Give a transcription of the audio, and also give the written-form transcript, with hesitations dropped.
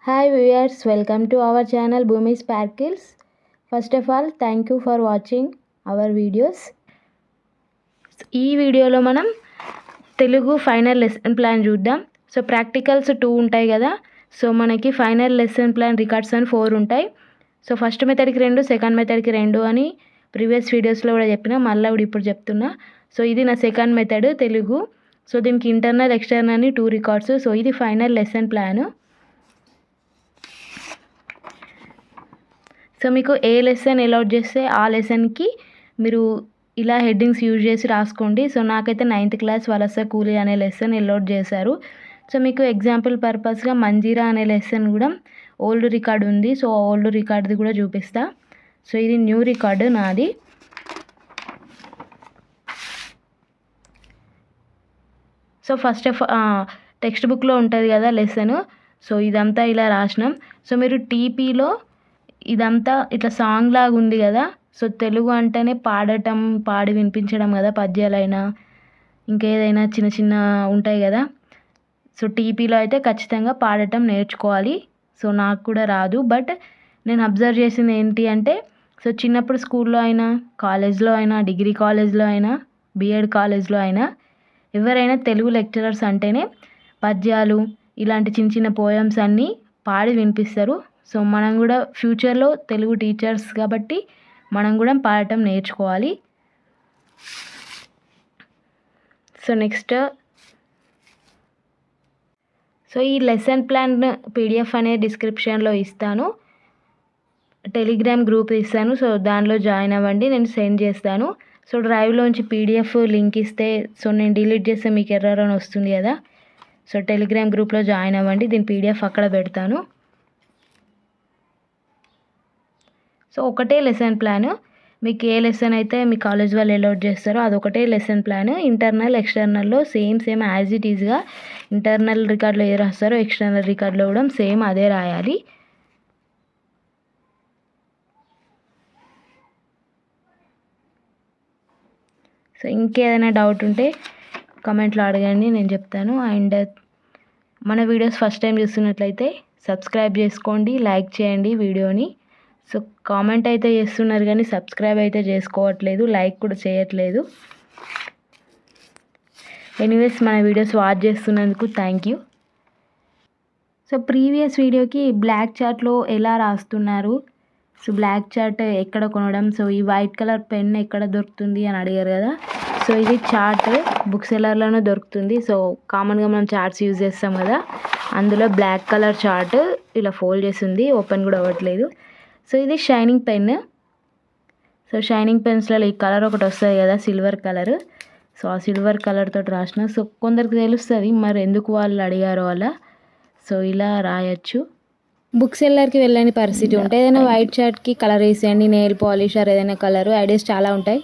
Hi viewers, welcome to our channel Bhumi Sparkles. First of all, thank you for watching our videos. ఈ వీడియోలో మనం Telugu final lesson plan చూద్దాం. So practicals 2 ఉంటాయి కదా. So మనకి final lesson plan records అని 4 ఉంటాయి. సో ఫస్ట్ మెథడ్కి 2, సెకండ్ మెథడ్కి 2 అని ప్రీవియస్ వీడియోస్లో కూడా చెప్పినా, మళ్ళీ ఇప్పుడు చెప్తున్నా. సో ఇది నా సెకండ్ మెథడ్ తెలుగు. సో దీనికి ఇంటర్నల్ ఎక్స్టర్నల్ అని 2 రికార్డ్స్. సో ఇది ఫైనల్ లెసన్ ప్లాన్. సో మీకు ఏ లెసన్ అలాట్ చేస్తే ఆ లెసన్కి మీరు ఇలా హెడ్డింగ్స్ యూజ్ చేసి రాసుకోండి. సో నాకైతే 9th క్లాస్ వలస కూలీ అనే లెసన్ అలాట్ చేశారు. సో మీకు ఎగ్జాంపుల్ పర్పస్గా మంజీరా అనే లెసన్ కూడా ఓల్డ్ రికార్డ్ ఉంది. సో ఓల్డ్ రికార్డ్ది కూడా చూపిస్తా. సో ఇది న్యూ రికార్డు నాది. సో ఫస్ట్ ఆఫ్ టెక్స్ట్ బుక్లో ఉంటుంది కదా లెసన్. సో ఇదంతా ఇలా రాసినాం. సో మీరు టీపీలో ఇదంతా ఇట్లా సాంగ్ లాగా ఉంది కదా. సో తెలుగు అంటేనే పాడటం, పాడి వినిపించడం కదా, పద్యాలైనా ఇంకేదైనా చిన్న చిన్న ఉంటాయి కదా. సో టీపీలో అయితే ఖచ్చితంగా పాడటం నేర్చుకోవాలి. సో నాకు కూడా రాదు, బట్ నేను అబ్జర్వ్ చేసింది ఏంటి అంటే, సో చిన్నప్పుడు స్కూల్లో అయినా, కాలేజ్లో అయినా, డిగ్రీ కాలేజ్లో అయినా, బీఎడ్ కాలేజ్లో అయినా ఎవరైనా తెలుగు లెక్చరర్స్ అంటేనే పద్యాలు ఇలాంటి చిన్న చిన్న పోయమ్స్ అన్నీ పాడి వినిపిస్తారు. సో మనం కూడా ఫ్యూచర్లో తెలుగు టీచర్స్ కాబట్టి మనం కూడా పాడటం నేర్చుకోవాలి. సో నెక్స్ట్, సో ఈ లెసన్ ప్లాన్ పీడిఎఫ్ అనేది డిస్క్రిప్షన్లో ఇస్తాను, టెలిగ్రామ్ గ్రూప్ ఇస్తాను. సో దానిలో జాయిన్ అవ్వండి, నేను సెండ్ చేస్తాను. సో డ్రైవ్లోంచి పీడిఎఫ్ లింక్ ఇస్తే, సో నేను డిలీట్ చేస్తే మీకు ఎర్రర్ అని వస్తుంది కదా. సో టెలిగ్రామ్ గ్రూప్లో జాయిన్ అవ్వండి, దీని పీడిఎఫ్ అక్కడ పెడతాను. సో ఒకటే లెసన్ ప్లాన్, మీకు ఏ లెసన్ అయితే మీ కాలేజ్ వాళ్ళు అలాట్ చేస్తారో అదొకటే లెసన్ ప్లాన్. ఇంటర్నల్ ఎక్స్టర్నల్లో సేమ్ యాజ్ ఇట్ ఈజ్గా ఇంటర్నల్ రికార్డులో ఏ రాస్తారో ఎక్స్టర్నల్ రికార్డులో కూడా సేమ్ అదే రాయాలి. సో ఇంకేదైనా డౌట్ ఉంటే కామెంట్లో అడగండి, నేను చెప్తాను. అండ్ మన వీడియోస్ ఫస్ట్ టైం చూస్తున్నట్లయితే సబ్స్క్రైబ్ చేసుకోండి, లైక్ చేయండి వీడియోని. సో కామెంట్ అయితే చేస్తున్నారు కానీ సబ్స్క్రైబ్ అయితే చేసుకోవట్లేదు, లైక్ కూడా చేయట్లేదు. ఎనీవేస్ మన వీడియోస్ వాచ్ చేస్తున్నందుకు థ్యాంక్ యూ. సో ప్రీవియస్ వీడియోకి బ్లాక్ చార్ట్లో ఎలా రాస్తున్నారు, సో బ్లాక్ చార్ట్ ఎక్కడ కొనడం, సో ఈ వైట్ కలర్ పెన్ ఎక్కడ దొరుకుతుంది అని అడిగారు కదా. సో ఇది చార్ట్ బుక్ సెల్లర్లోనే దొరుకుతుంది. సో కామన్గా మనం చార్ట్స్ యూజ్ చేస్తాం కదా, అందులో బ్లాక్ కలర్ చార్ట్ ఇలా ఫోల్డ్ చేసి ఉంది, ఓపెన్ కూడా అవ్వట్లేదు. సో ఇది షైనింగ్ పెన్. సో షైనింగ్ పెన్స్లలో ఈ కలర్ ఒకటి వస్తుంది కదా, సిల్వర్ కలర్. సో ఆ సిల్వర్ కలర్ తోటి రాసిన. సో కొందరికి తెలుస్తుంది మరి ఎందుకు వాళ్ళు అడిగారో అలా. సో ఇలా రాయొచ్చు. బుక్ సెల్లర్కి వెళ్ళని పరిస్థితి ఉంటే ఏదైనా వైట్ చార్ట్కి కలర్ వేసేయండి, నెయిల్ పాలిష్ ఏదైనా కలర్, ఐడియాస్ చాలా ఉంటాయి.